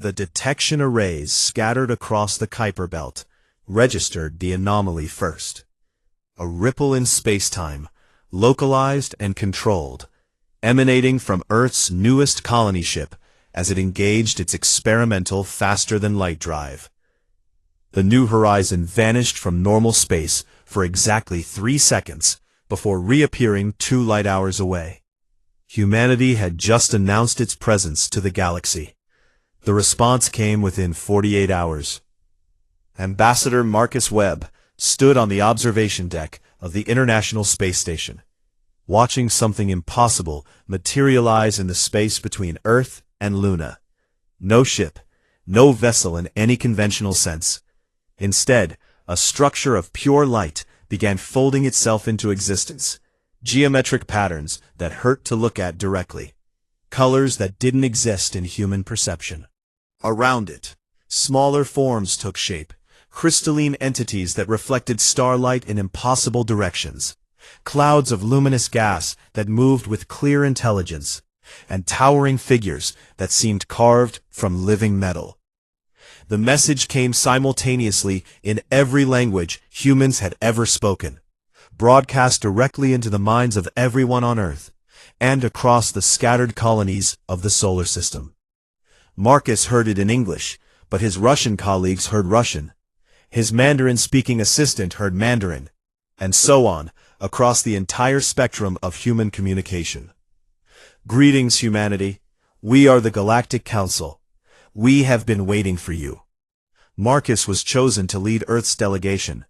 The detection arrays scattered across the Kuiper belt registered the anomaly first. A ripple in spacetime, localized and controlled, emanating from Earth's newest colony ship as it engaged its experimental faster-than-light drive. The New Horizon vanished from normal space for exactly 3 seconds before reappearing 2 light hours away. Humanity had just announced its presence to the galaxy. The response came within 48 hours. Ambassador Marcus Webb stood on the observation deck of the International Space Station, watching something impossible materialize in the space between Earth and Luna. No ship, no vessel in any conventional sense. Instead, a structure of pure light began folding itself into existence. Geometric patterns that hurt to look at directly. Colors that didn't exist in human perception. Around it, smaller forms took shape, crystalline entities that reflected starlight in impossible directions, clouds of luminous gas that moved with clear intelligence, and towering figures that seemed carved from living metal. The message came simultaneously in every language humans had ever spoken, broadcast directly into the minds of everyone on Earth, and across the scattered colonies of the solar system. Marcus heard it in English, but his Russian colleagues heard Russian. His Mandarin-speaking assistant heard Mandarin, and so on, across the entire spectrum of human communication. Greetings, humanity. We are the Galactic Council. We have been waiting for you. Marcus was chosen to lead Earth's delegation.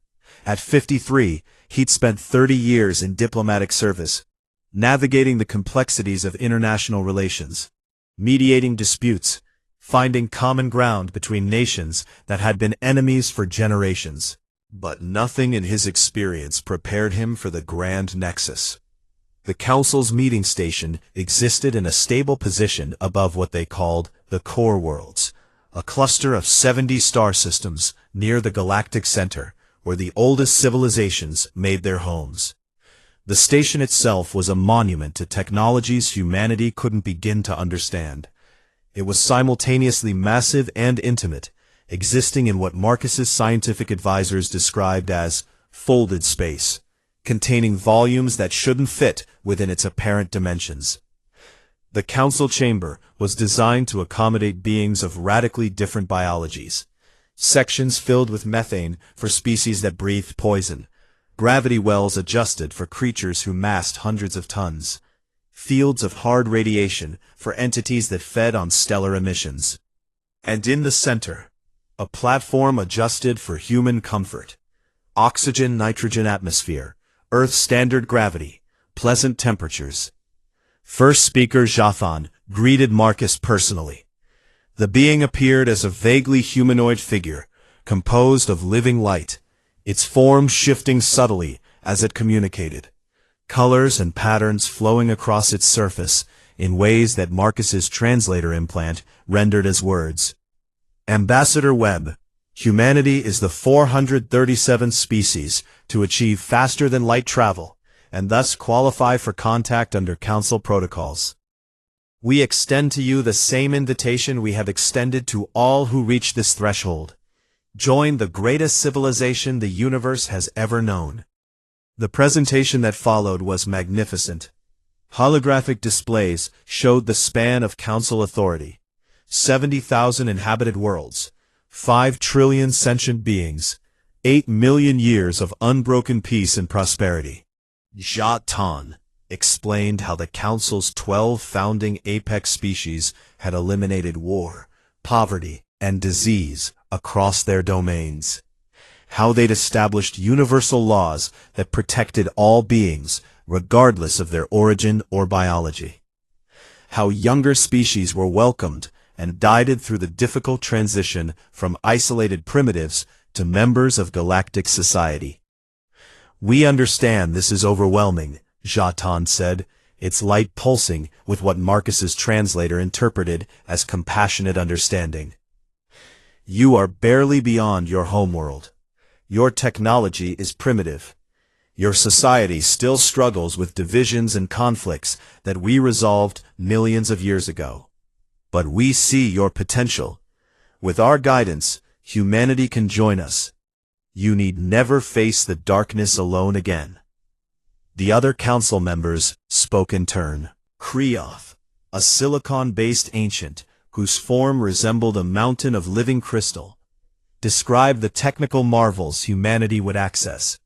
At 53, he'd spent 30 years in diplomatic service, navigating the complexities of international relations, mediating disputes, finding common ground between nations that had been enemies for generations. But nothing in his experience prepared him for the Grand Nexus. The Council's meeting station existed in a stable position above what they called the Core Worlds, a cluster of 70 star systems near the galactic center, where the oldest civilizations made their homes. The station itself was a monument to technologies humanity couldn't begin to understand. It was simultaneously massive and intimate, existing in what Marcus's scientific advisors described as folded space, containing volumes that shouldn't fit within its apparent dimensions. The council chamber was designed to accommodate beings of radically different biologies. Sections filled with methane for species that breathed poison, gravity wells adjusted for creatures who massed hundreds of tons, fields of hard radiation for entities that fed on stellar emissions. And in the center, a platform adjusted for human comfort. Oxygen-nitrogen atmosphere, Earth standard gravity, pleasant temperatures. First speaker Jathan greeted Marcus personally. The being appeared as a vaguely humanoid figure, composed of living light, its form shifting subtly as it communicated, colors and patterns flowing across its surface in ways that Marcus's translator implant rendered as words. Ambassador Webb, humanity is the 437th species to achieve faster-than-light travel, and thus qualify for contact under Council protocols. We extend to you the same invitation we have extended to all who reach this threshold. Join the greatest civilization the universe has ever known. The presentation that followed was magnificent. Holographic displays showed the span of Council authority. 70,000 inhabited worlds, 5 trillion sentient beings, 8 million years of unbroken peace and prosperity. Jathan explained how the Council's 12 founding apex species had eliminated war, poverty, and disease across their domains. How they'd established universal laws that protected all beings, regardless of their origin or biology. How younger species were welcomed and guided through the difficult transition from isolated primitives to members of galactic society. We understand this is overwhelming, Jathan said, its light pulsing with what Marcus's translator interpreted as compassionate understanding. You are barely beyond your homeworld. Your technology is primitive. Your society still struggles with divisions and conflicts that we resolved millions of years ago. But we see your potential. With our guidance, humanity can join us. You need never face the darkness alone again. The other council members spoke in turn. Kreoth, a silicon-based ancient, whose form resembled a mountain of living crystal, described the technical marvels humanity would access.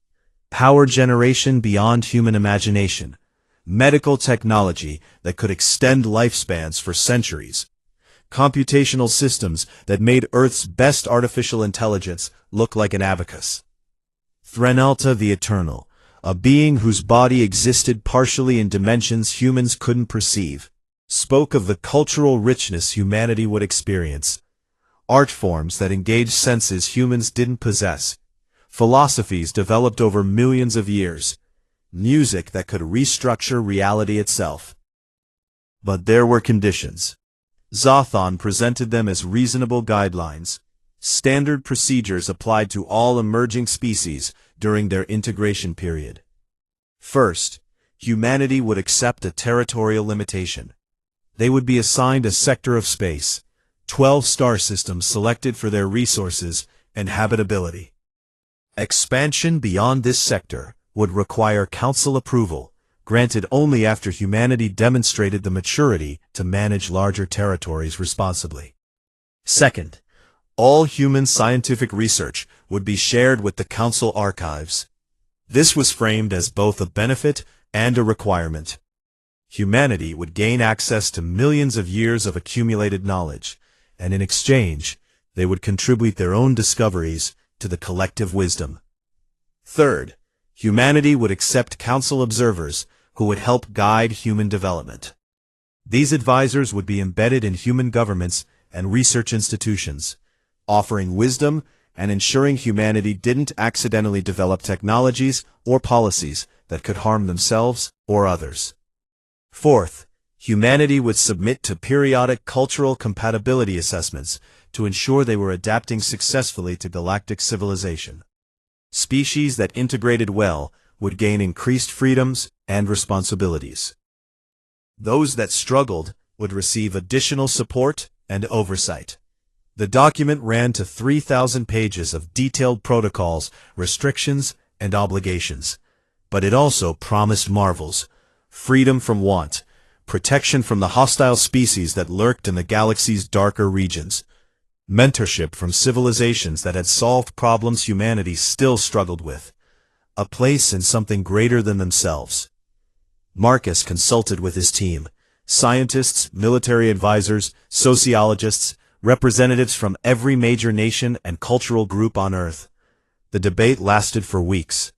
Power generation beyond human imagination, medical technology that could extend lifespans for centuries, computational systems that made Earth's best artificial intelligence look like an abacus. Threnalta the Eternal, a being whose body existed partially in dimensions humans couldn't perceive, spoke of the cultural richness humanity would experience, art forms that engaged senses humans didn't possess, philosophies developed over millions of years, music that could restructure reality itself. But there were conditions. Zothon presented them as reasonable guidelines, standard procedures applied to all emerging species during their integration period. First, humanity would accept a territorial limitation. They would be assigned a sector of space, 12 star systems selected for their resources and habitability. Expansion beyond this sector would require council approval, granted only after humanity demonstrated the maturity to manage larger territories responsibly. Second, all human scientific research would be shared with the council archives. This was framed as both a benefit and a requirement. Humanity would gain access to millions of years of accumulated knowledge, and in exchange, they would contribute their own discoveries to the collective wisdom. Third, humanity would accept council observers who would help guide human development. These advisors would be embedded in human governments and research institutions, offering wisdom and ensuring humanity didn't accidentally develop technologies or policies that could harm themselves or others. Fourth, humanity would submit to periodic cultural compatibility assessments to ensure they were adapting successfully to galactic civilization. Species that integrated well would gain increased freedoms and responsibilities. Those that struggled would receive additional support and oversight. The document ran to 3,000 pages of detailed protocols, restrictions, and obligations. But it also promised marvels: freedom from want, protection from the hostile species that lurked in the galaxy's darker regions, mentorship from civilizations that had solved problems humanity still struggled with, a place in something greater than themselves. Marcus consulted with his team, scientists, military advisors, sociologists, representatives from every major nation and cultural group on Earth. The debate lasted for weeks.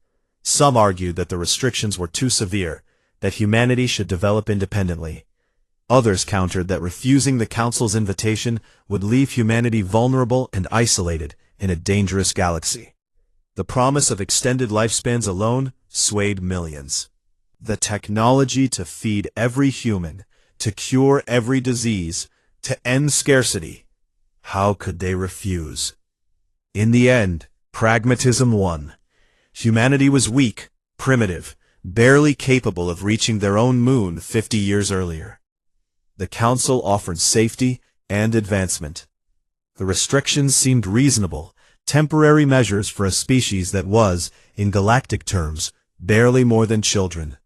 Some argued that the restrictions were too severe, that humanity should develop independently. Others countered that refusing the Council's invitation would leave humanity vulnerable and isolated in a dangerous galaxy. The promise of extended lifespans alone swayed millions. The technology to feed every human, to cure every disease, to end scarcity. How could they refuse? In the end, pragmatism won. Humanity was weak, primitive, barely capable of reaching their own moon 50 years earlier. The Council offered safety and advancement. The restrictions seemed reasonable, temporary measures for a species that was, in galactic terms, barely more than children.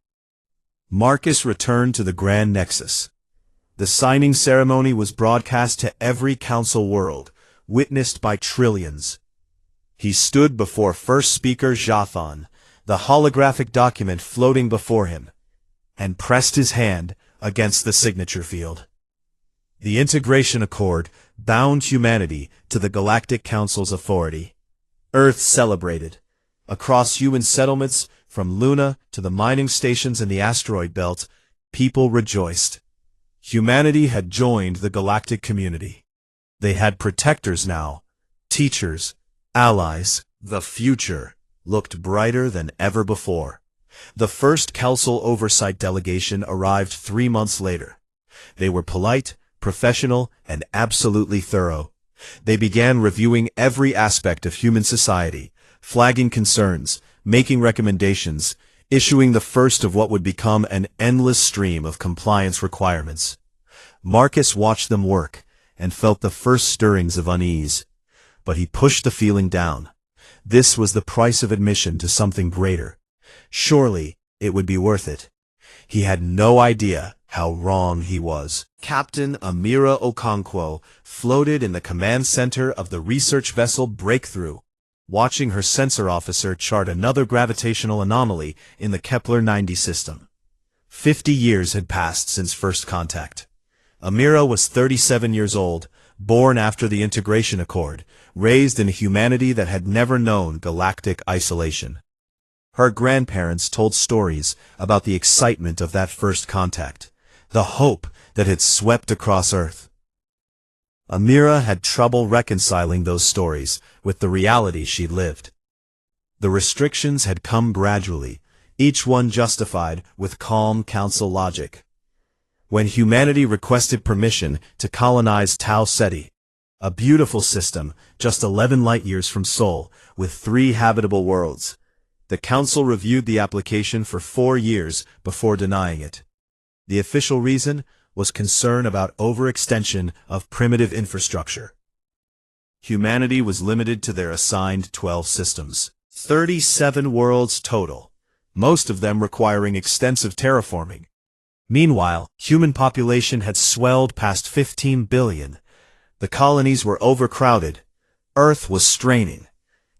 Marcus returned to the Grand Nexus. The signing ceremony was broadcast to every Council world, witnessed by trillions. He stood before first speaker Zothon, the holographic document floating before him, and pressed his hand against the signature field. The Integration Accord bound humanity to the Galactic Council's authority. Earth celebrated. Across human settlements, from Luna to the mining stations in the asteroid belt, people rejoiced. Humanity had joined the galactic community. They had protectors now, teachers, allies. The future looked brighter than ever before. The first Council Oversight delegation arrived 3 months later. They were polite, professional, and absolutely thorough. They began reviewing every aspect of human society, flagging concerns, making recommendations, issuing the first of what would become an endless stream of compliance requirements. Marcus watched them work, and felt the first stirrings of unease. But he pushed the feeling down. This was the price of admission to something greater. Surely, it would be worth it. He had no idea how wrong he was. Captain Amira Okonkwo floated in the command center of the research vessel Breakthrough, watching her sensor officer chart another gravitational anomaly in the Kepler-90 system. 50 years had passed since first contact. Amira was 37 years old, born after the Integration Accord, raised in a humanity that had never known galactic isolation. Her grandparents told stories about the excitement of that first contact, the hope that had swept across Earth. Amira had trouble reconciling those stories with the reality she'd lived. The restrictions had come gradually, each one justified with calm council logic. When humanity requested permission to colonize Tau Ceti, a beautiful system just 11 light-years from Sol, with 3 habitable worlds, the council reviewed the application for 4 years before denying it. The official reason was concern about overextension of primitive infrastructure. Humanity was limited to their assigned 12 systems, 37 worlds total, most of them requiring extensive terraforming. Meanwhile, human population had swelled past 15 billion. The colonies were overcrowded. Earth was straining.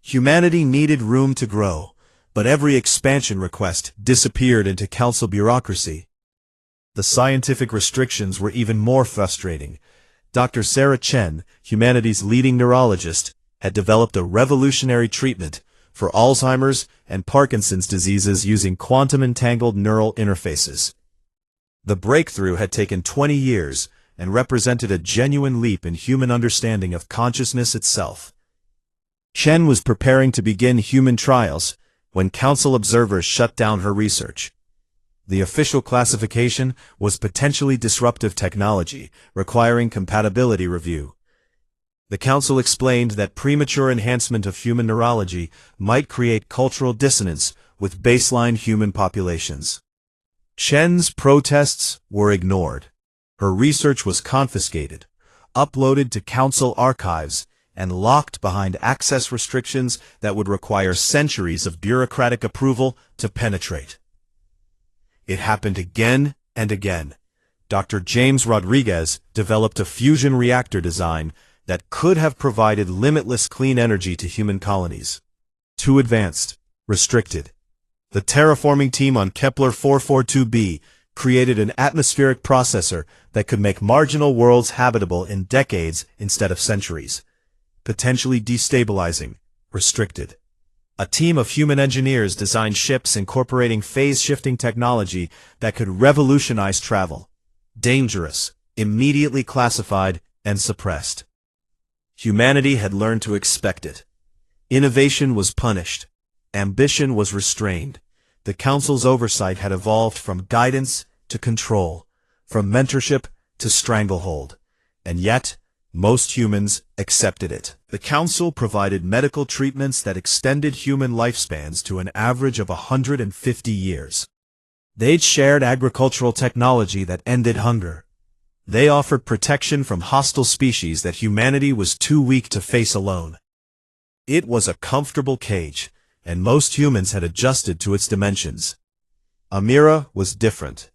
Humanity needed room to grow, but every expansion request disappeared into council bureaucracy. The scientific restrictions were even more frustrating. Dr. Sarah Chen, humanity's leading neurologist, had developed a revolutionary treatment for Alzheimer's and Parkinson's diseases using quantum-entangled neural interfaces. The breakthrough had taken 20 years and represented a genuine leap in human understanding of consciousness itself. Chen was preparing to begin human trials when council observers shut down her research. The official classification was potentially disruptive technology, requiring compatibility review. The council explained that premature enhancement of human neurology might create cultural dissonance with baseline human populations. Chen's protests were ignored. Her research was confiscated, uploaded to council archives, and locked behind access restrictions that would require centuries of bureaucratic approval to penetrate. It happened again and again. Dr. James Rodriguez developed a fusion reactor design that could have provided limitless clean energy to human colonies. Too advanced, restricted. The terraforming team on Kepler 442b created an atmospheric processor that could make marginal worlds habitable in decades instead of centuries. Potentially destabilizing, restricted. A team of human engineers designed ships incorporating phase-shifting technology that could revolutionize travel. Dangerous, immediately classified, and suppressed. Humanity had learned to expect it. Innovation was punished. Ambition was restrained. The Council's oversight had evolved from guidance to control, from mentorship to stranglehold. And yet, most humans accepted it. The Council provided medical treatments that extended human lifespans to an average of 150 years. They'd shared agricultural technology that ended hunger. They offered protection from hostile species that humanity was too weak to face alone. It was a comfortable cage, and most humans had adjusted to its dimensions. Amira was different.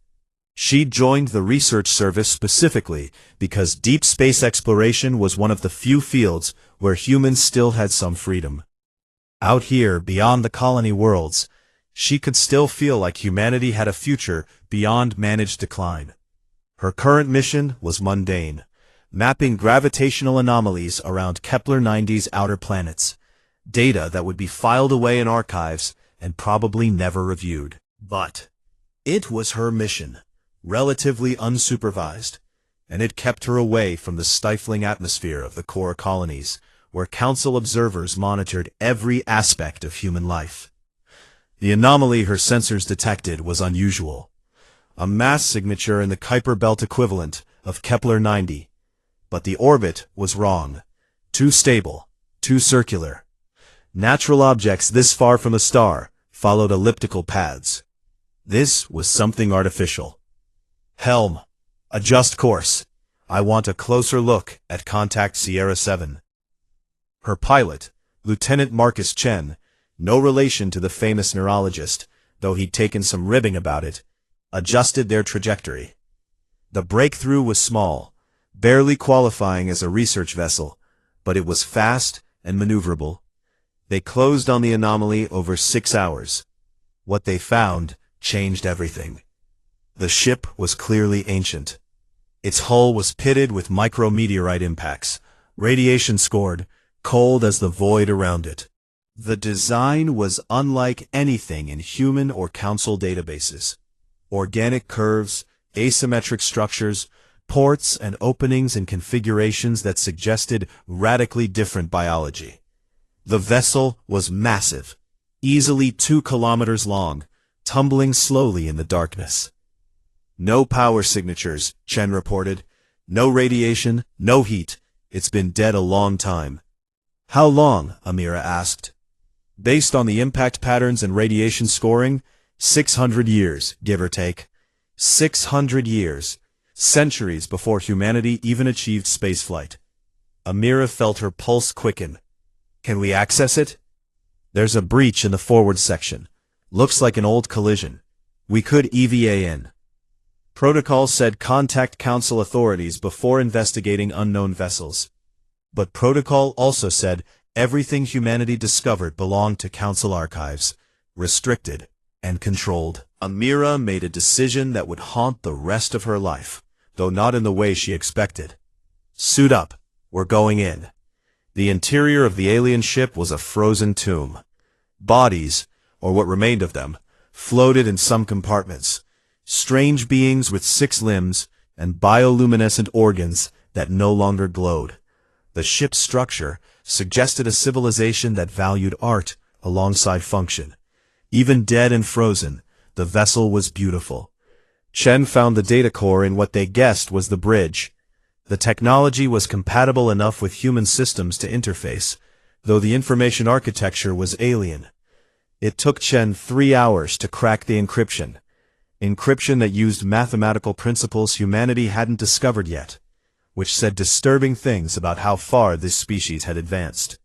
She joined the research service specifically because deep space exploration was one of the few fields where humans still had some freedom. Out here, beyond the colony worlds, she could still feel like humanity had a future beyond managed decline. Her current mission was mundane, mapping gravitational anomalies around Kepler-90's outer planets, data that would be filed away in archives and probably never reviewed. But it was her mission, relatively unsupervised, and it kept her away from the stifling atmosphere of the core colonies, where Council observers monitored every aspect of human life. The anomaly her sensors detected was unusual, a mass signature in the Kuiper belt equivalent of Kepler-90, but the orbit was wrong, too stable, too circular. Natural objects this far from a star followed elliptical paths. This was something artificial. Helm, adjust course. I want a closer look at Contact Sierra 7. Her pilot, Lieutenant Marcus Chen, no relation to the famous neurologist, though he'd taken some ribbing about it, adjusted their trajectory. The breakthrough was small, barely qualifying as a research vessel, but it was fast and maneuverable. They closed on the anomaly over 6 hours. What they found changed everything. The ship was clearly ancient. Its hull was pitted with micrometeorite impacts, radiation scored, cold as the void around it. The design was unlike anything in human or council databases. Organic curves, asymmetric structures, ports and openings in configurations that suggested radically different biology. The vessel was massive, easily 2 kilometers long, tumbling slowly in the darkness. No power signatures, Chen reported. No radiation, no heat. It's been dead a long time. How long? Amira asked. Based on the impact patterns and radiation scoring, 600 years, give or take. 600 years. Centuries before humanity even achieved spaceflight. Amira felt her pulse quicken. Can we access it? There's a breach in the forward section. Looks like an old collision. We could EVA in. Protocol said contact Council authorities before investigating unknown vessels. But Protocol also said everything humanity discovered belonged to Council archives, restricted and controlled. Amira made a decision that would haunt the rest of her life, though not in the way she expected. Suit up. We're going in. The interior of the alien ship was a frozen tomb. Bodies, or what remained of them, floated in some compartments. Strange beings with 6 limbs and bioluminescent organs that no longer glowed. The ship's structure suggested a civilization that valued art alongside function. Even dead and frozen, the vessel was beautiful. Chen found the data core in what they guessed was the bridge. The technology was compatible enough with human systems to interface, though the information architecture was alien. It took Chen 3 hours to crack the encryption. Encryption that used mathematical principles humanity hadn't discovered yet, which said disturbing things about how far this species had advanced.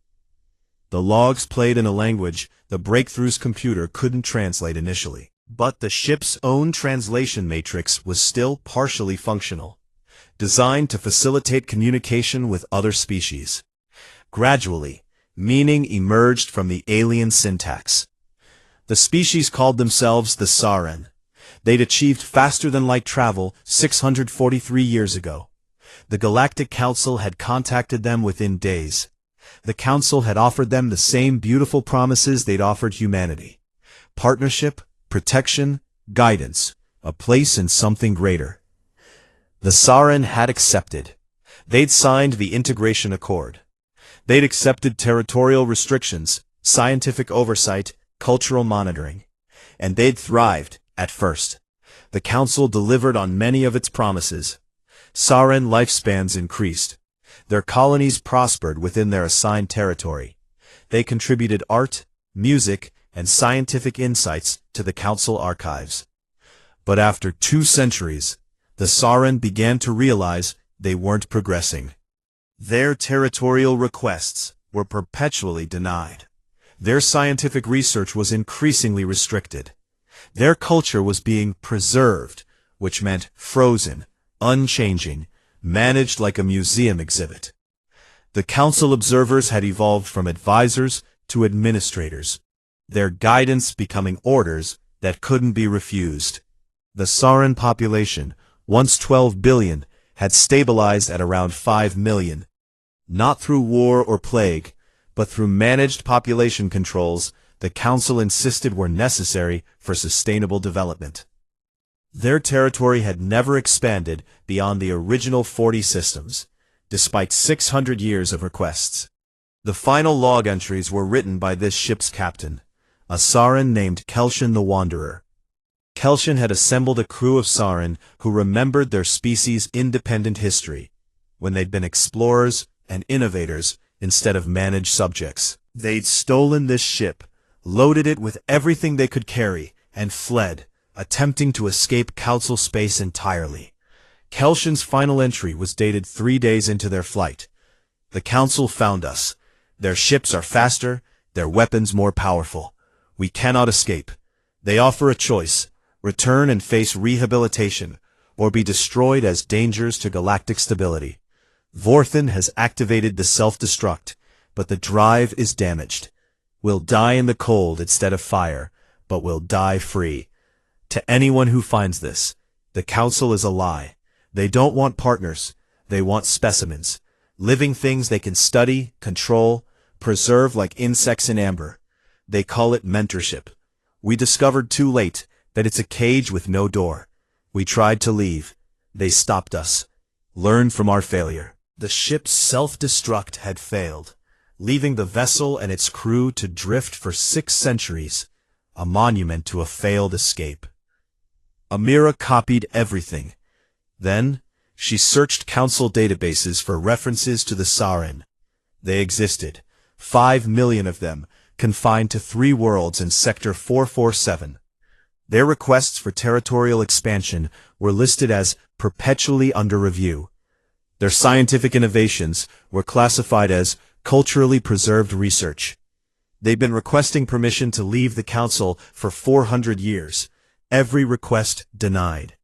The logs played in a language the breakthrough's computer couldn't translate initially, but the ship's own translation matrix was still partially functional, designed to facilitate communication with other species. Gradually, meaning emerged from the alien syntax. The species called themselves the Saran. They'd achieved faster-than-light travel 643 years ago. The Galactic Council had contacted them within days. The Council had offered them the same beautiful promises they'd offered humanity. Partnership, protection, guidance, a place in something greater. The Saran had accepted. They'd signed the Integration Accord. They'd accepted territorial restrictions, scientific oversight, cultural monitoring. And they'd thrived. At first, the Council delivered on many of its promises. Saran lifespans increased. Their colonies prospered within their assigned territory. They contributed art, music, and scientific insights to the Council archives. But after 2 centuries, the Saran began to realize they weren't progressing. Their territorial requests were perpetually denied. Their scientific research was increasingly restricted. Their culture was being preserved, which meant frozen, unchanging, managed like a museum exhibit. The Council observers had evolved from advisors to administrators, their guidance becoming orders that couldn't be refused. The Saran population, once 12 billion, had stabilized at around 5 million. Not through war or plague, but through managed population controls the Council insisted were necessary for sustainable development. Their territory had never expanded beyond the original 40 systems, despite 600 years of requests. The final log entries were written by this ship's captain, a Saran named Kelshin the Wanderer. Kelshin had assembled a crew of Saran who remembered their species' independent history, when they'd been explorers and innovators instead of managed subjects. They'd stolen this ship, loaded it with everything they could carry, and fled, attempting to escape Council space entirely. Kelshan's final entry was dated 3 days into their flight. The Council found us. Their ships are faster, their weapons more powerful. We cannot escape. They offer a choice: return and face rehabilitation, or be destroyed as dangers to galactic stability. Vorthan has activated the self-destruct, but the drive is damaged. We'll die in the cold instead of fire, but we'll die free. To anyone who finds this, the Council is a lie. They don't want partners. They want specimens. Living things they can study, control, preserve like insects in amber. They call it mentorship. We discovered too late that it's a cage with no door. We tried to leave. They stopped us. Learn from our failure. The ship's self-destruct had failed, leaving the vessel and its crew to drift for 6 centuries, a monument to a failed escape. Amira copied everything. Then, she searched Council databases for references to the Sarin. They existed, 5 million of them, confined to 3 worlds in Sector 447. Their requests for territorial expansion were listed as perpetually under review. Their scientific innovations were classified as culturally preserved research. They've been requesting permission to leave the Council for 400 years. Every request denied.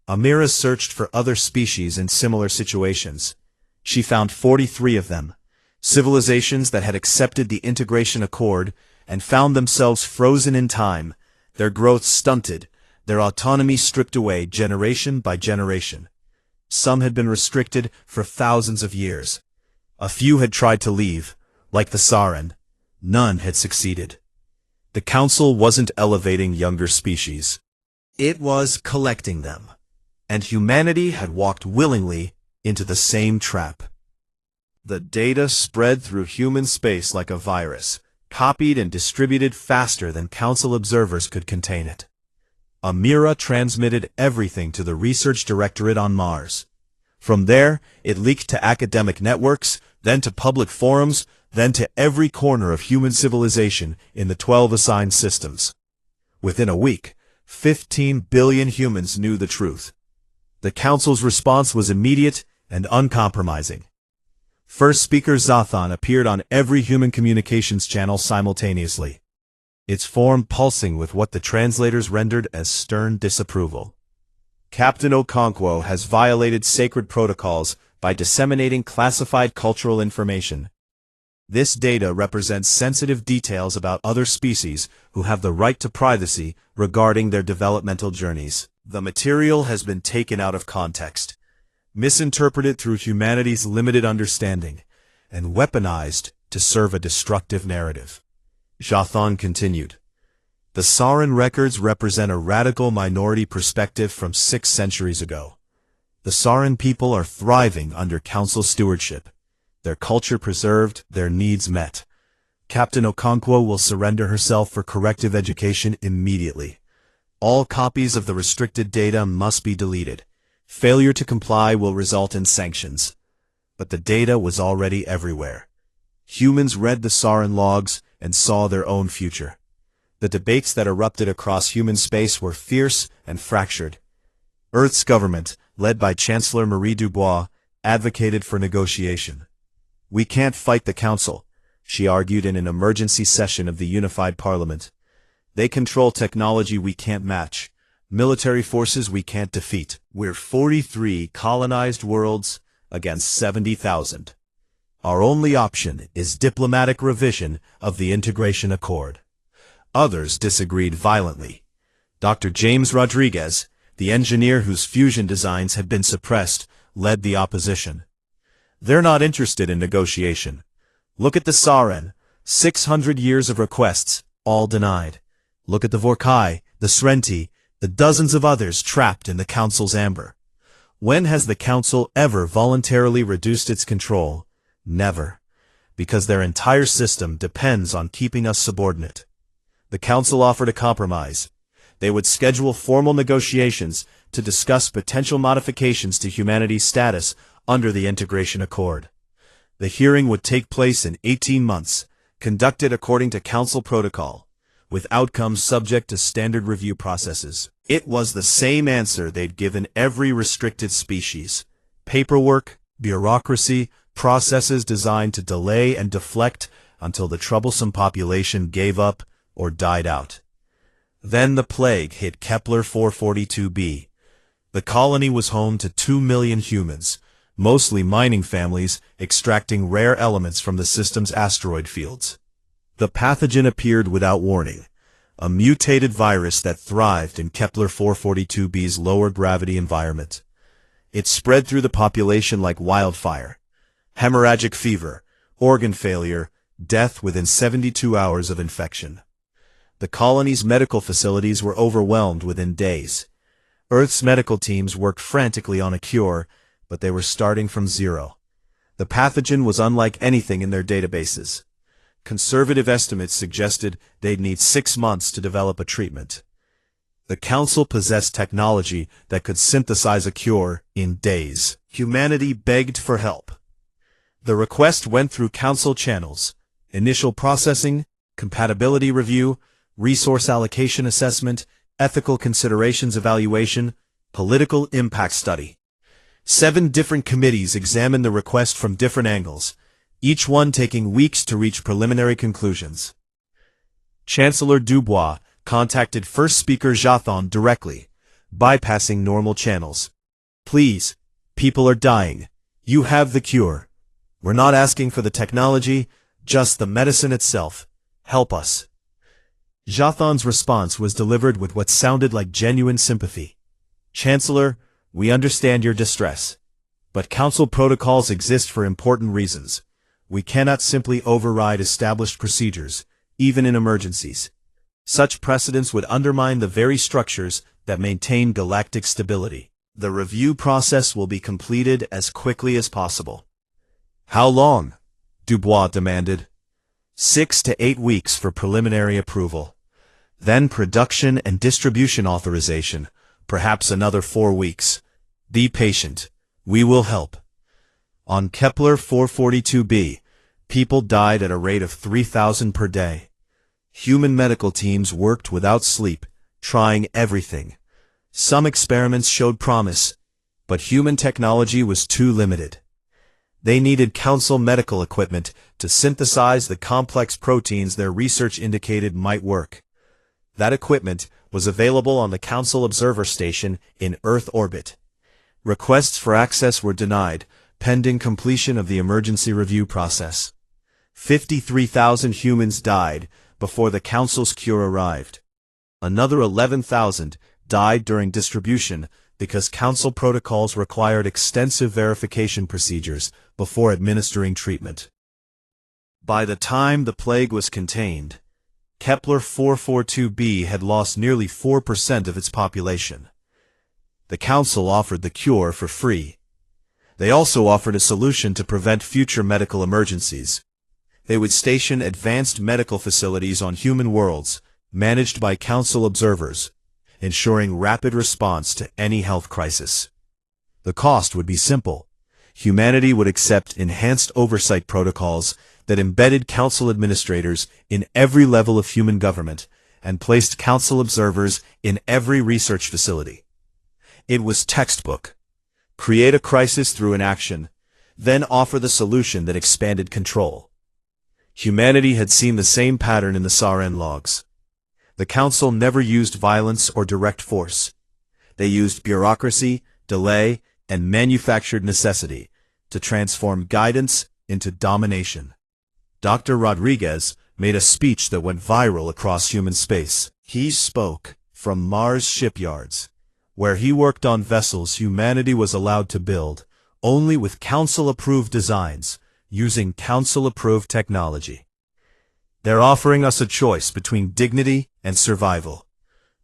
Amira searched for other species in similar situations. She found 43 of them, civilizations that had accepted the Integration Accord and found themselves frozen in time, their growth stunted, their autonomy stripped away generation by generation. Some had been restricted for thousands of years. A few had tried to leave, like the Sarin. None had succeeded. The Council wasn't elevating younger species. It was collecting them. And humanity had walked willingly into the same trap. The data spread through human space like a virus, copied and distributed faster than Council observers could contain it. Amira transmitted everything to the Research Directorate on Mars. From there, it leaked to academic networks, then to public forums, then to every corner of human civilization in the 12 assigned systems. Within a week, 15 billion humans knew the truth. The Council's response was immediate and uncompromising. First Speaker Zathan appeared on every human communications channel simultaneously, its form pulsing with what the translators rendered as stern disapproval. Captain Okonkwo has violated sacred protocols by disseminating classified cultural information. This data represents sensitive details about other species who have the right to privacy regarding their developmental journeys. The material has been taken out of context, misinterpreted through humanity's limited understanding, and weaponized to serve a destructive narrative. Jathan continued. The Sarin records represent a radical minority perspective from 6 centuries ago. The Sarin people are thriving under Council stewardship. Their culture preserved, their needs met. Captain Okonkwo will surrender herself for corrective education immediately. All copies of the restricted data must be deleted. Failure to comply will result in sanctions. But the data was already everywhere. Humans read the Sarin logs and saw their own future. The debates that erupted across human space were fierce and fractured. Earth's government, led by Chancellor Marie Dubois, advocated for negotiation. We can't fight the Council, she argued in an emergency session of the Unified Parliament. They control technology we can't match, military forces we can't defeat. We're 43 colonized worlds against 70,000. Our only option is diplomatic revision of the Integration Accord. Others disagreed violently. Dr. James Rodriguez, the engineer whose fusion designs had been suppressed, led the opposition. They're not interested in negotiation. Look at the Sarin, 600 years of requests, all denied. Look at the Vorkai, the Srenti, the dozens of others trapped in the Council's amber. When has the Council ever voluntarily reduced its control? Never. Because their entire system depends on keeping us subordinate. The Council offered a compromise. They would schedule formal negotiations to discuss potential modifications to humanity's status under the Integration Accord. The hearing would take place in 18 months, conducted according to Council protocol, with outcomes subject to standard review processes. It was the same answer they'd given every restricted species. Paperwork, bureaucracy, processes designed to delay and deflect until the troublesome population gave up or died out. Then the plague hit Kepler 442b. The colony was home to 2 million humans, mostly mining families extracting rare elements from the system's asteroid fields. The pathogen appeared without warning, a mutated virus that thrived in Kepler 442b's lower gravity environment. It spread through the population like wildfire. Hemorrhagic fever, organ failure, death within 72 hours of infection. The colony's medical facilities were overwhelmed within days. Earth's medical teams worked frantically on a cure, but they were starting from zero. The pathogen was unlike anything in their databases. Conservative estimates suggested they'd need 6 months to develop a treatment. The Council possessed technology that could synthesize a cure in days. Humanity begged for help. The request went through Council channels: initial processing, compatibility review, resource allocation assessment, ethical considerations evaluation, political impact study. 7 different committees examined the request from different angles, each one taking weeks to reach preliminary conclusions. Chancellor Dubois contacted First Speaker Jathan directly, bypassing normal channels. "Please, people are dying. You have the cure. We're not asking for the technology, just the medicine itself. Help us." Jathan's response was delivered with what sounded like genuine sympathy. "Chancellor, we understand your distress. But Council protocols exist for important reasons. We cannot simply override established procedures, even in emergencies. Such precedents would undermine the very structures that maintain galactic stability. The review process will be completed as quickly as possible." "How long?" Dubois demanded. 6 to 8 weeks for preliminary approval. Then production and distribution authorization, perhaps another 4 weeks. Be patient. We will help. On Kepler 442b, people died at a rate of 3,000 per day. Human medical teams worked without sleep, trying everything. Some experiments showed promise, but human technology was too limited. They needed Council medical equipment to synthesize the complex proteins their research indicated might work. That equipment was available on the Council Observer Station in Earth orbit. Requests for access were denied, pending completion of the emergency review process. 53,000 humans died before the Council's cure arrived. Another 11,000 died during distribution because Council protocols required extensive verification procedures before administering treatment. By the time the plague was contained, Kepler 442b had lost nearly 4% of its population. The Council offered the cure for free. They also offered a solution to prevent future medical emergencies. They would station advanced medical facilities on human worlds, managed by Council observers, ensuring rapid response to any health crisis. The cost would be simple. Humanity would accept enhanced oversight protocols that embedded Council administrators in every level of human government and placed Council observers in every research facility. It was textbook. Create a crisis through inaction, then offer the solution that expanded control. Humanity had seen the same pattern in the Saren logs. The Council never used violence or direct force. They used bureaucracy, delay, and manufactured necessity to transform guidance into domination. Dr. Rodriguez made a speech that went viral across human space. He spoke from Mars shipyards, where he worked on vessels humanity was allowed to build only with Council-approved designs, using Council-approved technology. They're offering us a choice between dignity and survival,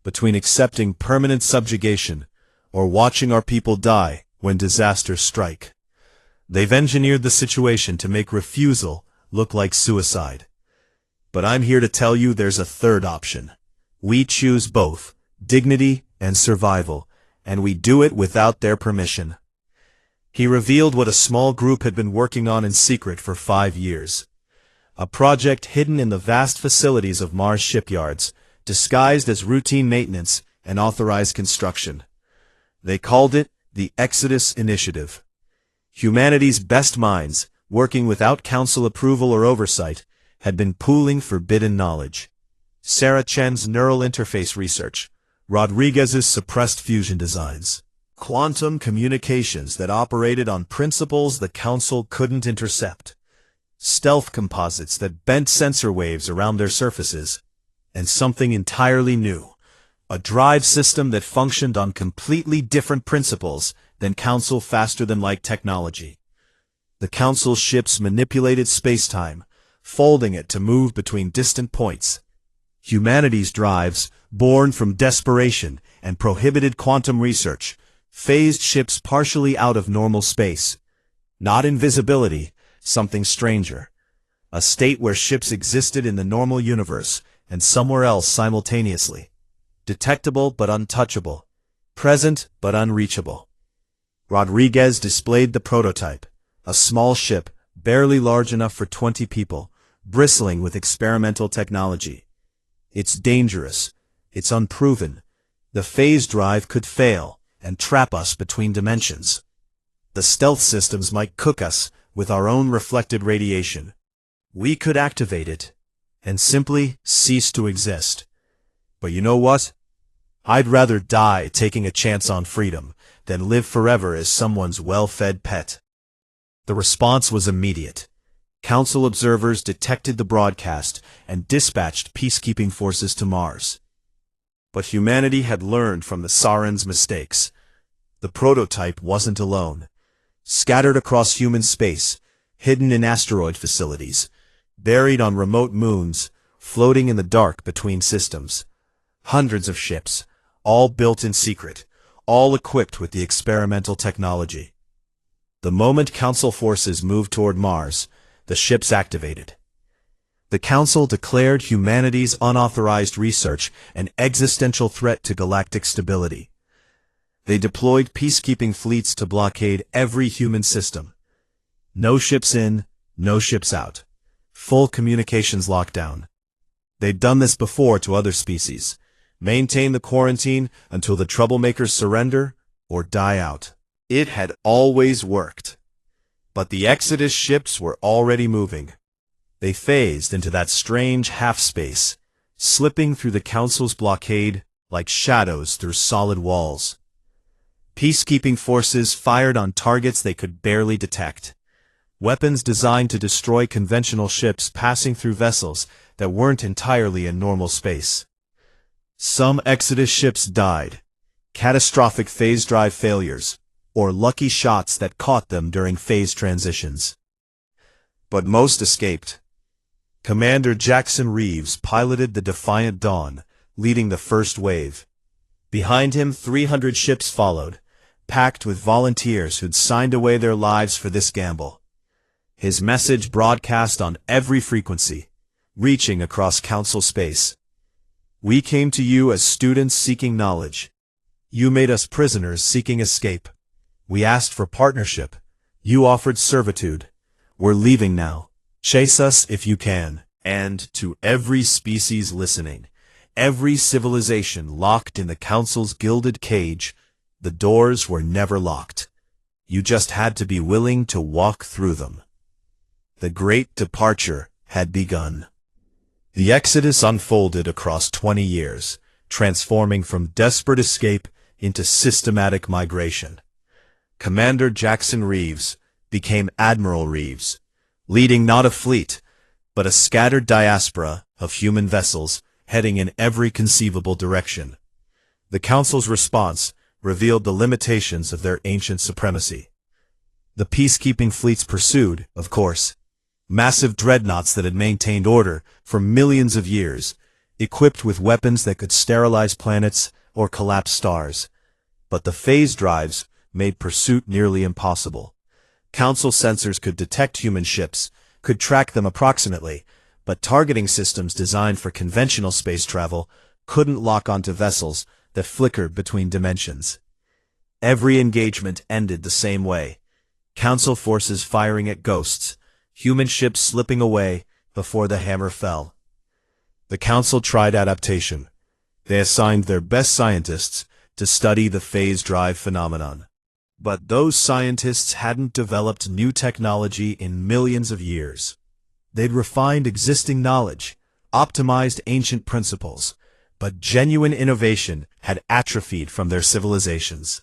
between accepting permanent subjugation or watching our people die when disasters strike. They've engineered the situation to make refusal look like suicide. But I'm here to tell you there's a third option. We choose both, dignity and survival, and we do it without their permission. He revealed what a small group had been working on in secret for 5 years. A project hidden in the vast facilities of Mars shipyards, disguised as routine maintenance and authorized construction. They called it the Exodus Initiative. Humanity's best minds, working without council approval or oversight, had been pooling forbidden knowledge. Sarah Chen's neural interface research, Rodriguez's suppressed fusion designs, quantum communications that operated on principles the council couldn't intercept, stealth composites that bent sensor waves around their surfaces, and something entirely new, a drive system that functioned on completely different principles than council faster-than-light technology. The council's ships manipulated space-time, folding it to move between distant points. Humanity's drives, born from desperation and prohibited quantum research, phased ships partially out of normal space. Not invisibility, something stranger. A state where ships existed in the normal universe and somewhere else simultaneously. Detectable but untouchable. Present but unreachable. Rodriguez displayed the prototype, a small ship, barely large enough for 20 people, bristling with experimental technology. It's dangerous. It's unproven. The phase drive could fail and trap us between dimensions. The stealth systems might cook us with our own reflected radiation. We could activate it and simply cease to exist. But you know what? I'd rather die taking a chance on freedom than live forever as someone's well-fed pet. The response was immediate. Council observers detected the broadcast and dispatched peacekeeping forces to Mars. But humanity had learned from the Saren's mistakes. The prototype wasn't alone. Scattered across human space, hidden in asteroid facilities, buried on remote moons, floating in the dark between systems. Hundreds of ships, all built in secret, all equipped with the experimental technology. The moment Council forces moved toward Mars, the ships activated. The Council declared humanity's unauthorized research an existential threat to galactic stability. They deployed peacekeeping fleets to blockade every human system. No ships in, no ships out. Full communications lockdown. They'd done this before to other species. Maintain the quarantine until the troublemakers surrender or die out. It had always worked. But the Exodus ships were already moving. They phased into that strange half-space, slipping through the Council's blockade like shadows through solid walls. Peacekeeping forces fired on targets they could barely detect. Weapons designed to destroy conventional ships passing through vessels that weren't entirely in normal space. Some Exodus ships died, catastrophic phase drive failures, or lucky shots that caught them during phase transitions. But most escaped. Commander Jackson Reeves piloted the Defiant Dawn, leading the first wave. Behind him, 300 ships followed, packed with volunteers who'd signed away their lives for this gamble. His message broadcast on every frequency, reaching across Council space. We came to you as students seeking knowledge. You made us prisoners seeking escape. We asked for partnership. You offered servitude. We're leaving now. Chase us if you can. And to every species listening, every civilization locked in the Council's gilded cage, the doors were never locked. You just had to be willing to walk through them. The great departure had begun. The Exodus unfolded across 20 years, transforming from desperate escape into systematic migration. Commander Jackson Reeves became Admiral Reeves, leading not a fleet, but a scattered diaspora of human vessels heading in every conceivable direction. The Council's response revealed the limitations of their ancient supremacy. The peacekeeping fleets pursued, of course, massive dreadnoughts that had maintained order for millions of years, equipped with weapons that could sterilize planets or collapse stars. But the phase drives made pursuit nearly impossible. Council sensors could detect human ships, could track them approximately, but targeting systems designed for conventional space travel couldn't lock onto vessels that flickered between dimensions. Every engagement ended the same way. Council forces firing at ghosts, human ships slipping away before the hammer fell. The Council tried adaptation. They assigned their best scientists to study the phase drive phenomenon. But those scientists hadn't developed new technology in millions of years. They'd refined existing knowledge, optimized ancient principles, but genuine innovation had atrophied from their civilizations.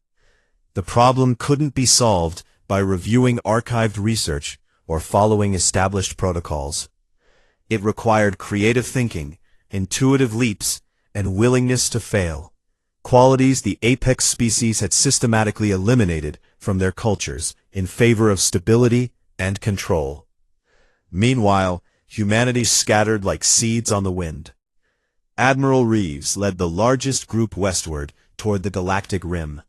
The problem couldn't be solved by reviewing archived research or following established protocols. It required creative thinking, intuitive leaps, and willingness to fail, qualities the apex species had systematically eliminated from their cultures in favor of stability and control. Meanwhile, humanity scattered like seeds on the wind. Admiral Reeves led the largest group westward toward the galactic rim.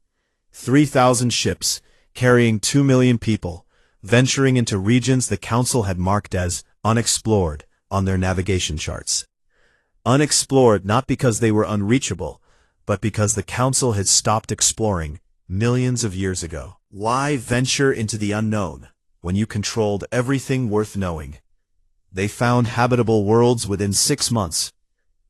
3,000 ships, carrying 2 million people, venturing into regions the Council had marked as unexplored on their navigation charts. Unexplored not because they were unreachable, but because the Council had stopped exploring millions of years ago. Why venture into the unknown when you controlled everything worth knowing? They found habitable worlds within 6 months,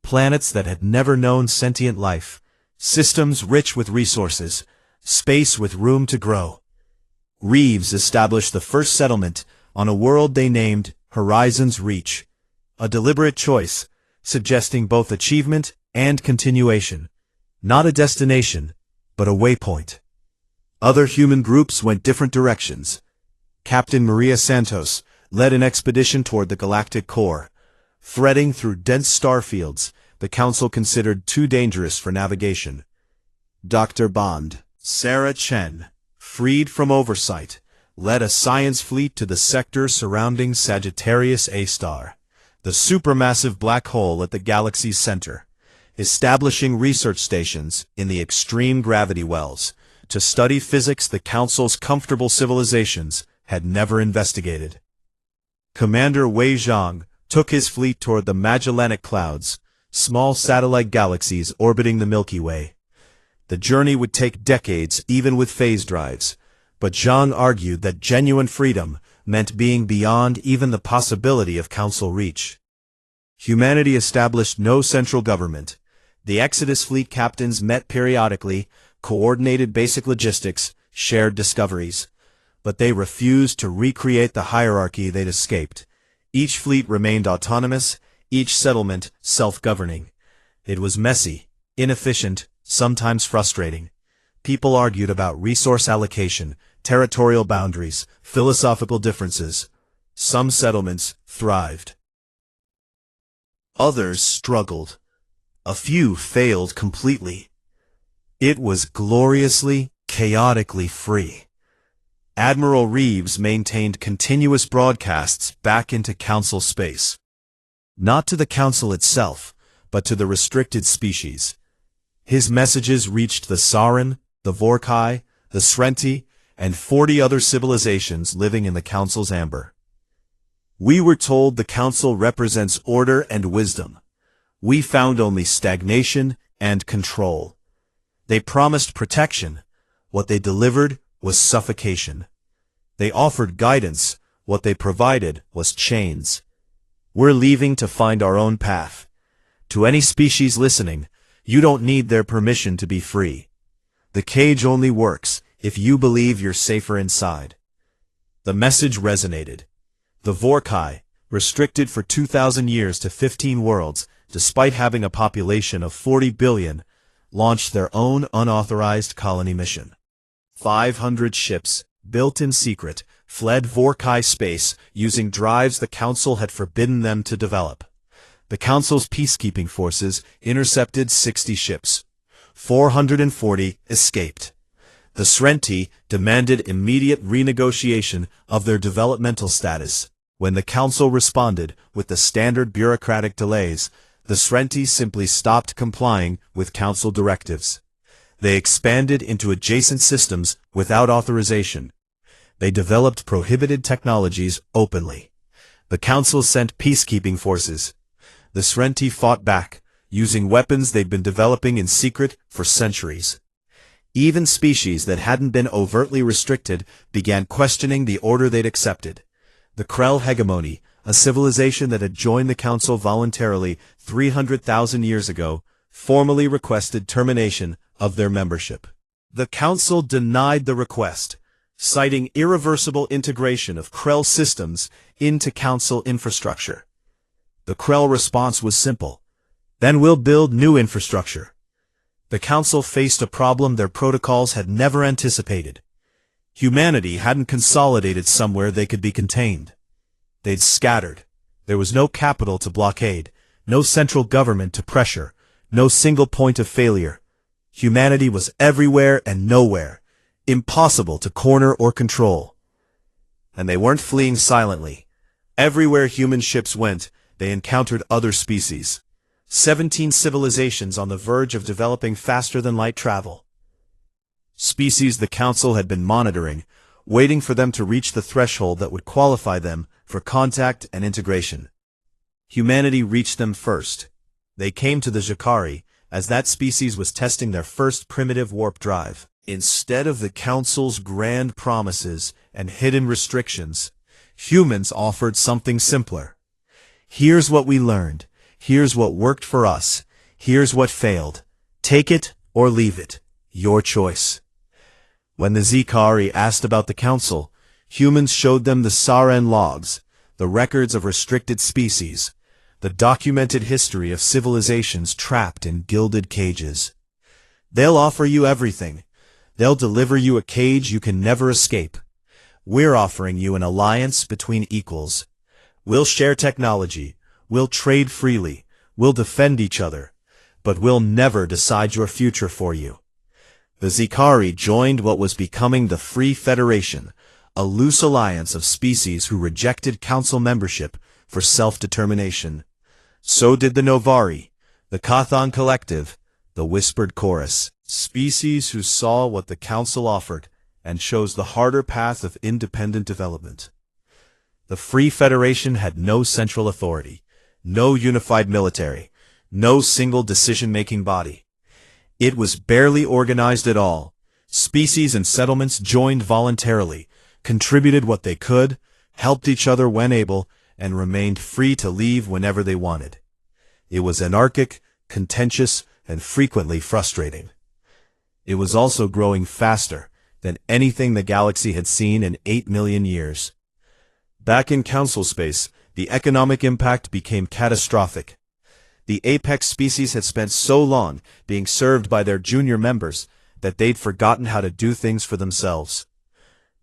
planets that had never known sentient life, systems rich with resources, space with room to grow. Reeves established the first settlement on a world they named Horizon's Reach, a deliberate choice, suggesting both achievement and continuation, not a destination, but a waypoint. Other human groups went different directions. Captain Maria Santos led an expedition toward the galactic core, threading through dense star fields the Council considered too dangerous for navigation. Dr. Bond, Sarah Chen, freed from oversight, led a science fleet to the sector surrounding Sagittarius A star, the supermassive black hole at the galaxy's center, establishing research stations in the extreme gravity wells to study physics the Council's comfortable civilizations had never investigated. Commander Wei Zhang took his fleet toward the Magellanic Clouds, small satellite galaxies orbiting the Milky Way. The journey would take decades even with phase drives, but Zhang argued that genuine freedom meant being beyond even the possibility of Council reach. Humanity established no central government. The Exodus fleet captains met periodically, coordinated basic logistics, shared discoveries. But they refused to recreate the hierarchy they'd escaped. Each fleet remained autonomous, each settlement self-governing. It was messy, inefficient, sometimes frustrating. People argued about resource allocation, territorial boundaries, philosophical differences. Some settlements thrived. Others struggled. A few failed completely. It was gloriously, chaotically free. Admiral Reeves maintained continuous broadcasts back into Council space. Not to the Council itself, but to the restricted species. His messages reached the Sarin, the Vorkai, the Srenti, and 40 other civilizations living in the Council's amber. We were told the Council represents order and wisdom. We found only stagnation and control. They promised protection. What they delivered was suffocation. They offered guidance. What they provided was chains. We're leaving to find our own path. To any species listening, you don't need their permission to be free. The cage only works if you believe you're safer inside. The message resonated. The Vorkai, restricted for 2,000 years to 15 worlds, despite having a population of 40 billion, launched their own unauthorized colony mission. 500 ships, built in secret, fled Vorkai space using drives the Council had forbidden them to develop. The Council's peacekeeping forces intercepted 60 ships. 440 escaped. The Srenti demanded immediate renegotiation of their developmental status. When the Council responded with the standard bureaucratic delays, the Srenti simply stopped complying with Council directives. They expanded into adjacent systems without authorization. They developed prohibited technologies openly. The Council sent peacekeeping forces. The Srenti fought back, using weapons they'd been developing in secret for centuries. Even species that hadn't been overtly restricted began questioning the order they'd accepted. The Krell hegemony, a civilization that had joined the Council voluntarily 300,000 years ago, formally requested termination of their membership. The Council denied the request, citing irreversible integration of Krell systems into Council infrastructure. The Krell response was simple: then we'll build new infrastructure. The Council faced a problem their protocols had never anticipated. Humanity hadn't consolidated somewhere they could be contained. They'd scattered. There was no capital to blockade, no central government to pressure, no single point of failure. Humanity was everywhere and nowhere, impossible to corner or control. And they weren't fleeing silently. Everywhere human ships went, they encountered other species. 17 civilizations on the verge of developing faster than light travel. Species the Council had been monitoring, waiting for them to reach the threshold that would qualify them for contact and integration. Humanity reached them first. They came to the Jakari, as that species was testing their first primitive warp drive. Instead of the Council's grand promises and hidden restrictions, humans offered something simpler. Here's what we learned. Here's what worked for us. Here's what failed. Take it or leave it. Your choice. When the Zikari asked about the Council, humans showed them the Saren logs, the records of restricted species, the documented history of civilizations trapped in gilded cages. They'll offer you everything. They'll deliver you a cage you can never escape. We're offering you an alliance between equals. We'll share technology. We'll trade freely. We'll defend each other. But we'll never decide your future for you. The Zikari joined what was becoming the Free Federation, a loose alliance of species who rejected Council membership for self-determination. So did the Novari, the Kathan Collective, the Whispered Chorus, species who saw what the Council offered and chose the harder path of independent development. The Free Federation had no central authority, no unified military, no single decision-making body. It was barely organized at all. Species and settlements joined voluntarily, contributed what they could, helped each other when able, and remained free to leave whenever they wanted. It was anarchic, contentious, and frequently frustrating. It was also growing faster than anything the galaxy had seen in 8 million years. Back in Council space, the economic impact became catastrophic. The apex species had spent so long being served by their junior members that they'd forgotten how to do things for themselves.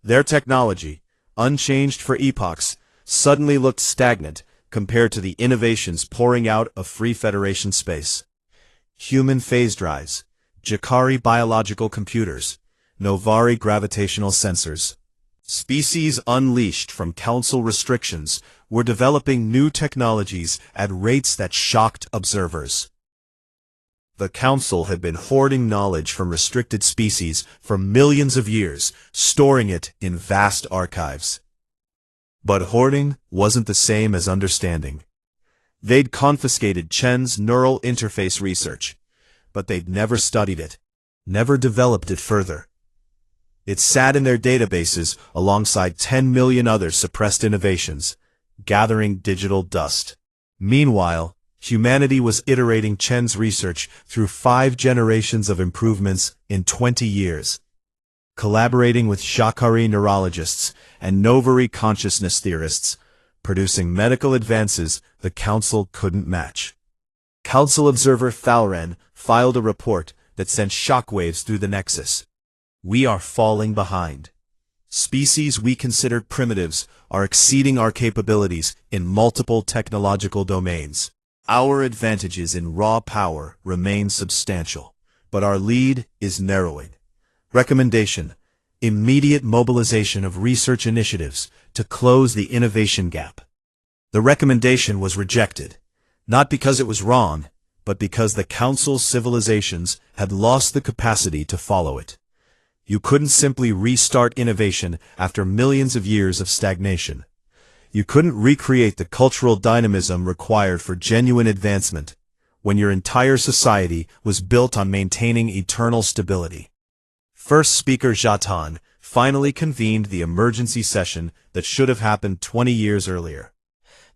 Their technology, unchanged for epochs, suddenly looked stagnant compared to the innovations pouring out of Free Federation space. Human phase drives, Jakari biological computers, Novari gravitational sensors. Species unleashed from Council restrictions were developing new technologies at rates that shocked observers. The Council had been hoarding knowledge from restricted species for millions of years, storing it in vast archives. But hoarding wasn't the same as understanding. They'd confiscated Chen's neural interface research, but they'd never studied it, never developed it further. It sat in their databases alongside 10 million other suppressed innovations, gathering digital dust. Meanwhile, humanity was iterating Chen's research through 5 generations of improvements in 20 years. Collaborating with Jakari neurologists and Novari consciousness theorists, producing medical advances the Council couldn't match. Council observer Thalren filed a report that sent shockwaves through the Nexus. We are falling behind. Species we considered primitives are exceeding our capabilities in multiple technological domains. Our advantages in raw power remain substantial, but our lead is narrowing. Recommendation: immediate mobilization of research initiatives to close the innovation gap. The recommendation was rejected, not because it was wrong, but because the Council's civilizations had lost the capacity to follow it. You couldn't simply restart innovation after millions of years of stagnation. You couldn't recreate the cultural dynamism required for genuine advancement when your entire society was built on maintaining eternal stability. First Speaker Jatan finally convened the emergency session that should have happened 20 years earlier.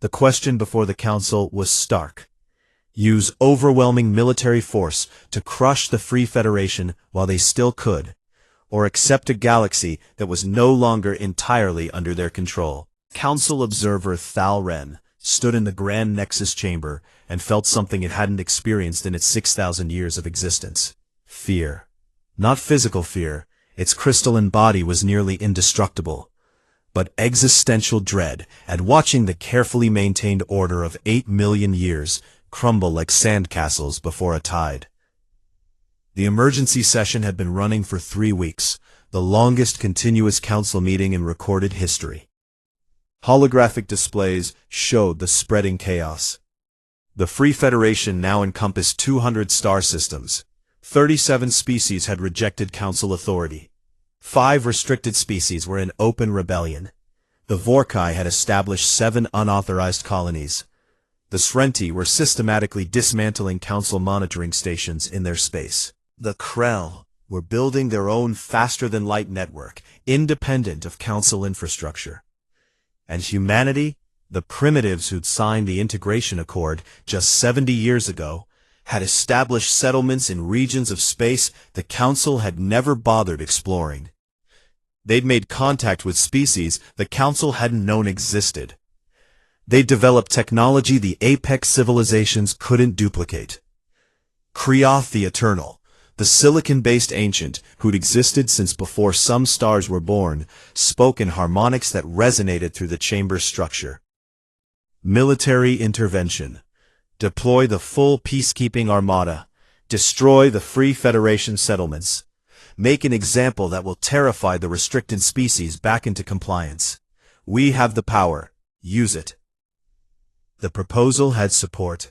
The question before the Council was stark. use overwhelming military force to crush the Free Federation while they still could, or accept a galaxy that was no longer entirely under their control. Council observer Thal Ren stood in the Grand Nexus chamber and felt something it hadn't experienced in its 6,000 years of existence. Fear. Not physical fear, its crystalline body was nearly indestructible, but existential dread at watching the carefully maintained order of 8 million years crumble like sandcastles before a tide. The emergency session had been running for 3 weeks, the longest continuous council meeting in recorded history. Holographic displays showed the spreading chaos. The Free Federation now encompassed 200 star systems. 37 species had rejected council authority. 5 restricted species were in open rebellion. The Vorkai had established 7 unauthorized colonies. The Srenti were systematically dismantling council monitoring stations in their space. The Krell were building their own faster-than-light network, independent of council infrastructure. And humanity, the primitives who'd signed the Integration Accord just 70 years ago, had established settlements in regions of space the Council had never bothered exploring. They'd made contact with species the Council hadn't known existed. They'd developed technology the apex civilizations couldn't duplicate. Krioth the Eternal, the silicon-based ancient who'd existed since before some stars were born, spoke in harmonics that resonated through the chamber's structure. Military intervention. Deploy the full peacekeeping armada. Destroy the Free Federation settlements. Make an example that will terrify the restricted species back into compliance. We have the power. Use it. The proposal had support.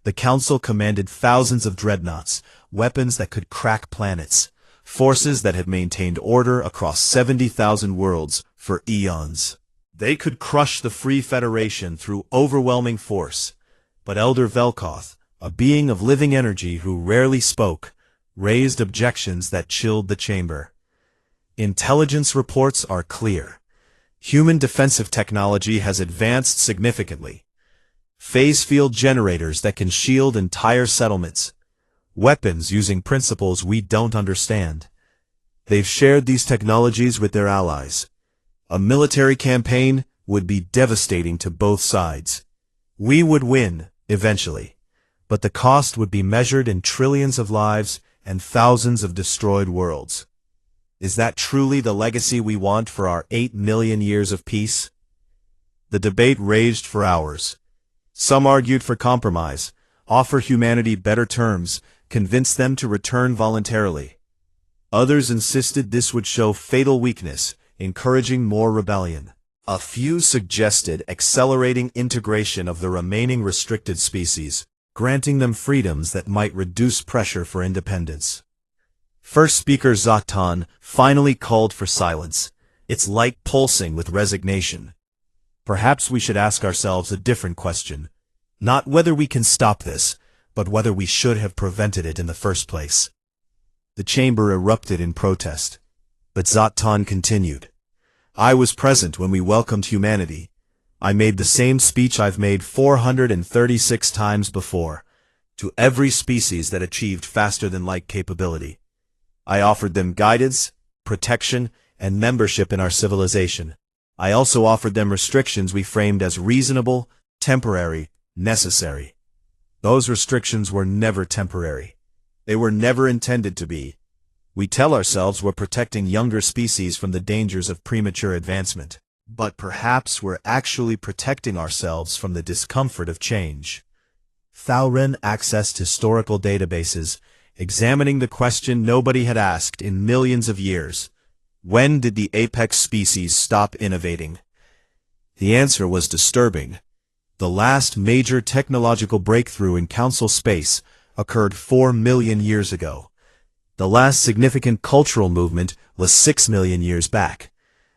The Council commanded thousands of dreadnoughts, weapons that could crack planets, forces that had maintained order across 70,000 worlds for eons. They could crush the Free Federation through overwhelming force, but Elder Velkoth, a being of living energy who rarely spoke, raised objections that chilled the chamber. Intelligence reports are clear. Human defensive technology has advanced significantly. Phase field generators that can shield entire settlements. Weapons using principles we don't understand. They've shared these technologies with their allies. A military campaign would be devastating to both sides. We would win, eventually, but the cost would be measured in trillions of lives and thousands of destroyed worlds. Is that truly the legacy we want for our 8 million years of peace? The debate raged for hours. Some argued for compromise, offer humanity better terms, convince them to return voluntarily. Others insisted this would show fatal weakness, encouraging more rebellion. A few suggested accelerating integration of the remaining restricted species, granting them freedoms that might reduce pressure for independence. First speaker Zoktan finally called for silence, its light pulsing with resignation. Perhaps we should ask ourselves a different question. Not whether we can stop this, but whether we should have prevented it in the first place. The chamber erupted in protest, but Zoktan continued. I was present when we welcomed humanity. I made the same speech I've made 436 times before, to every species that achieved faster-than-light capability. I offered them guidance, protection, and membership in our civilization. I also offered them restrictions we framed as reasonable, temporary, necessary. Those restrictions were never temporary. They were never intended to be. We tell ourselves we're protecting younger species from the dangers of premature advancement. But perhaps we're actually protecting ourselves from the discomfort of change. Thalren accessed historical databases, examining the question nobody had asked in millions of years. When did the apex species stop innovating? The answer was disturbing. The last major technological breakthrough in Council space occurred 4 million years ago. The last significant cultural movement was 6 million years back.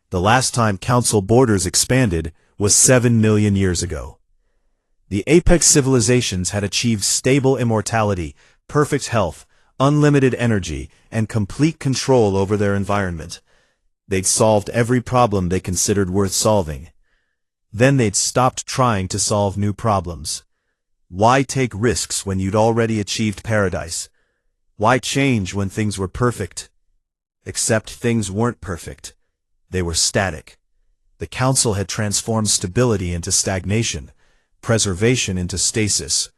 The last time Council borders expanded was 7 million years ago. The apex civilizations had achieved stable immortality, perfect health, unlimited energy, and complete control over their environment. They'd solved every problem they considered worth solving. Then they'd stopped trying to solve new problems. Why take risks when you'd already achieved paradise? Why change when things were perfect? Except things weren't perfect. They were static. The Council had transformed stability into stagnation, preservation into stasis,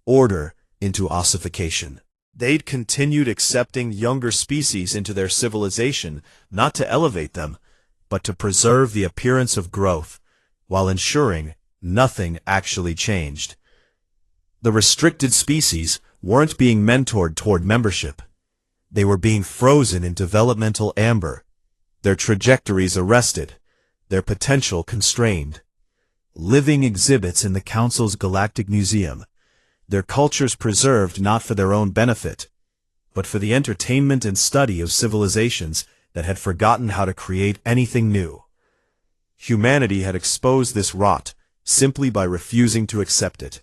order into ossification. They'd continued accepting younger species into their civilization, not to elevate them, but to preserve the appearance of growth, while ensuring nothing actually changed. The restricted species weren't being mentored toward membership. They were being frozen in developmental amber, their trajectories arrested, their potential constrained. Living exhibits in the Council's Galactic Museum, their cultures preserved not for their own benefit, but for the entertainment and study of civilizations that had forgotten how to create anything new. Humanity had exposed this rot simply by refusing to accept it.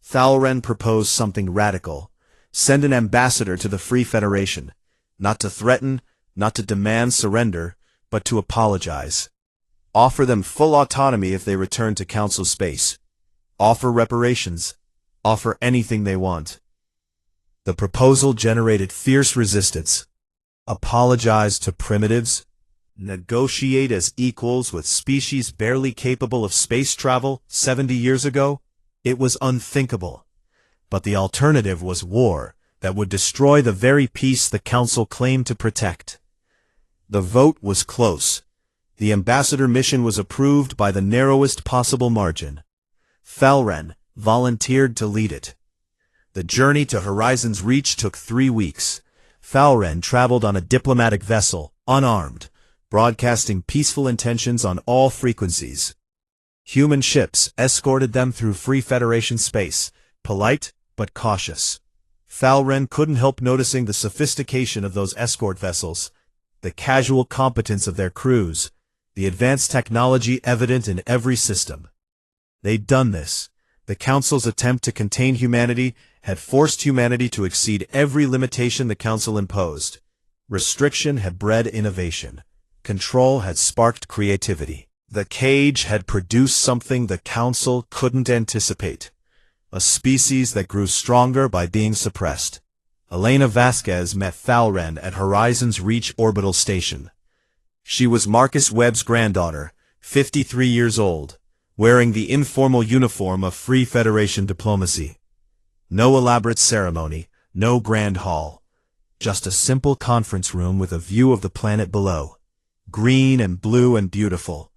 Thalren proposed something radical: send an ambassador to the Free Federation, not to threaten, not to demand surrender, but to apologize. Offer them full autonomy if they return to Council space. Offer reparations. Offer anything they want. The proposal generated fierce resistance. Apologize to primitives? Negotiate as equals with species barely capable of space travel 70 years ago? It was unthinkable. But the alternative was war that would destroy the very peace the Council claimed to protect. The vote was close. The ambassador mission was approved by the narrowest possible margin. Thalren volunteered to lead it. The journey to Horizon's Reach took 3 weeks. Thalren traveled on a diplomatic vessel, unarmed, broadcasting peaceful intentions on all frequencies. Human ships escorted them through Free Federation space, polite but cautious. Thalren couldn't help noticing the sophistication of those escort vessels, the casual competence of their crews, the advanced technology evident in every system. They'd done this. The Council's attempt to contain humanity had forced humanity to exceed every limitation the Council imposed. Restriction had bred innovation. Control had sparked creativity. The cage had produced something the Council couldn't anticipate. A species that grew stronger by being suppressed. Elena Vasquez met Thalren at Horizon's Reach orbital station. She was Marcus Webb's granddaughter, 53 years old, wearing the informal uniform of Free Federation diplomacy. No elaborate ceremony, no grand hall. Just a simple conference room with a view of the planet below. Green and blue and beautiful.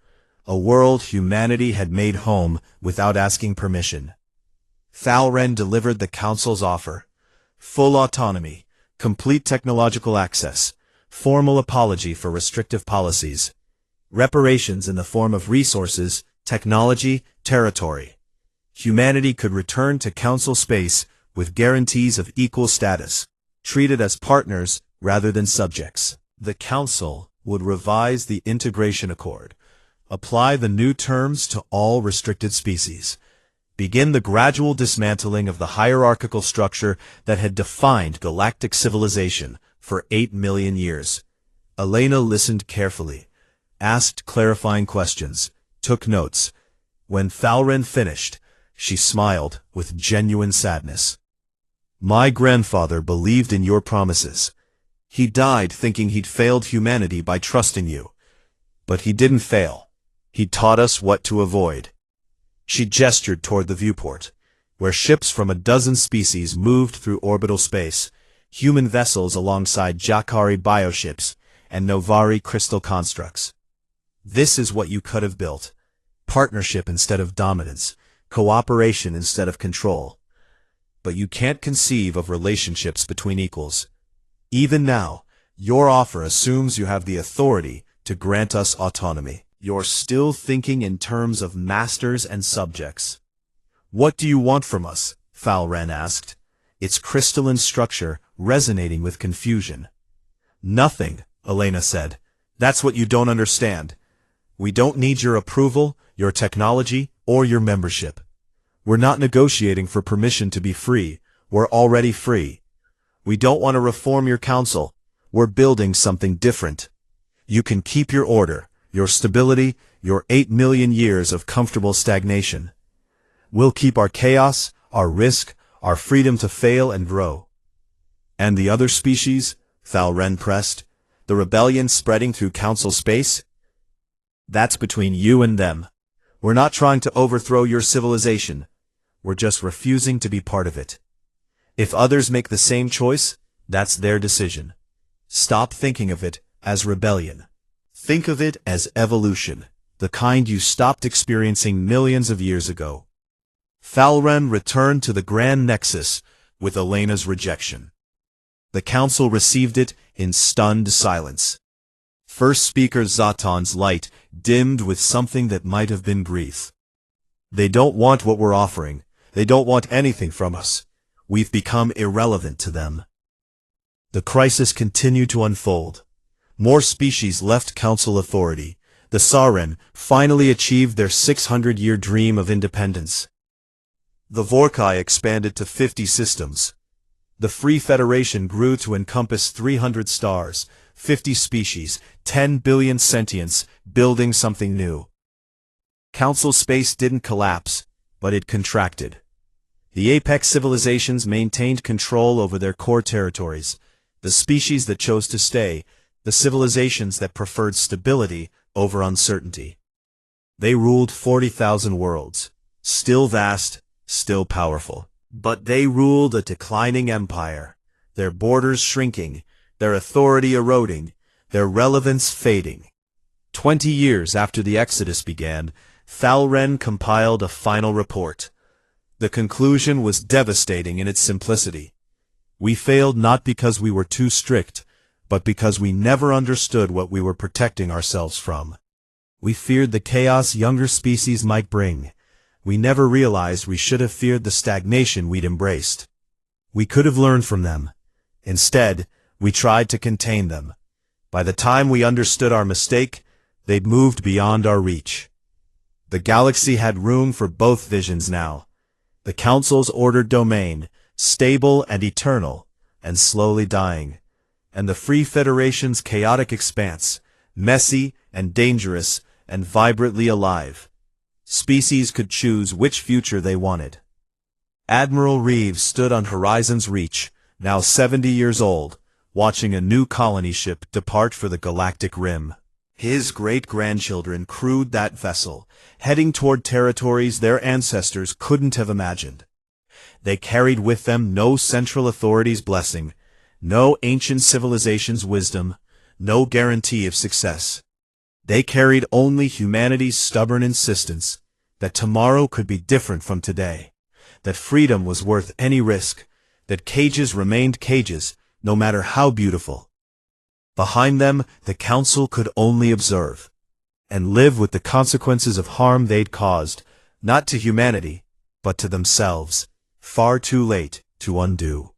A world humanity had made home without asking permission. Thalren delivered the Council's offer. Full autonomy, complete technological access, formal apology for restrictive policies, reparations in the form of resources, technology, territory. Humanity could return to Council space with guarantees of equal status, treated as partners rather than subjects. The Council would revise the Integration Accord, apply the new terms to all restricted species, begin the gradual dismantling of the hierarchical structure that had defined galactic civilization for 8 million years. Elena listened carefully, asked clarifying questions, took notes. When Thalren finished, she smiled with genuine sadness. My grandfather believed in your promises. He died thinking he'd failed humanity by trusting you. But he didn't fail. He taught us what to avoid. She gestured toward the viewport, where ships from a dozen species moved through orbital space, human vessels alongside Jakari bioships and Novari crystal constructs. This is what you could have built. Partnership instead of dominance, cooperation instead of control. But you can't conceive of relationships between equals. Even now, your offer assumes you have the authority to grant us autonomy. You're still thinking in terms of masters and subjects. What do you want from us? Thalren asked, its crystalline structure resonating with confusion. Nothing, Elena said. That's what you don't understand. We don't need your approval, your technology, or your membership. We're not negotiating for permission to be free. We're already free. We don't want to reform your council. We're building something different. You can keep your order, your stability, your 8 million years of comfortable stagnation. We'll keep our chaos, our risk, our freedom to fail and grow. And the other species? Thalren pressed. The rebellion spreading through council space? That's between you and them. We're not trying to overthrow your civilization. We're just refusing to be part of it. If others make the same choice, that's their decision. Stop thinking of it as rebellion. Think of it as evolution, the kind you stopped experiencing millions of years ago. Thalren returned to the Grand Nexus with Elena's rejection. The council received it in stunned silence. First speaker Zatan's light dimmed with something that might have been grief. They don't want what we're offering. They don't want anything from us. We've become irrelevant to them. The crisis continued to unfold. More species left council authority. The Saren finally achieved their 600-year dream of independence. The Vorkai expanded to 50 systems. The Free Federation grew to encompass 300 stars, 50 species, 10 billion sentients, building something new. Council space didn't collapse, but it contracted. The apex civilizations maintained control over their core territories, the species that chose to stay, the civilizations that preferred stability over uncertainty. They ruled 40,000 worlds, still vast, still powerful. But they ruled a declining empire, their borders shrinking, their authority eroding, their relevance fading. 20 years after the Exodus began, Thalren compiled a final report. The conclusion was devastating in its simplicity. We failed not because we were too strict, but because we never understood what we were protecting ourselves from. We feared the chaos younger species might bring. We never realized we should have feared the stagnation we'd embraced. We could have learned from them. Instead, we tried to contain them. By the time we understood our mistake, they'd moved beyond our reach. The galaxy had room for both visions now. The Council's ordered domain, stable and eternal, and slowly dying. And the Free Federation's chaotic expanse, messy and dangerous and vibrantly alive. Species could choose which future they wanted. Admiral Reeves stood on Horizon's reach, now 70 years old, watching a new colony ship depart for the galactic rim. His great-grandchildren crewed that vessel, heading toward territories their ancestors couldn't have imagined. They carried with them no central authority's blessing, no ancient civilization's wisdom, no guarantee of success. They carried only humanity's stubborn insistence that tomorrow could be different from today, that freedom was worth any risk, that cages remained cages, no matter how beautiful. Behind them, the Council could only observe, and live with the consequences of harm they'd caused, not to humanity, but to themselves, far too late to undo.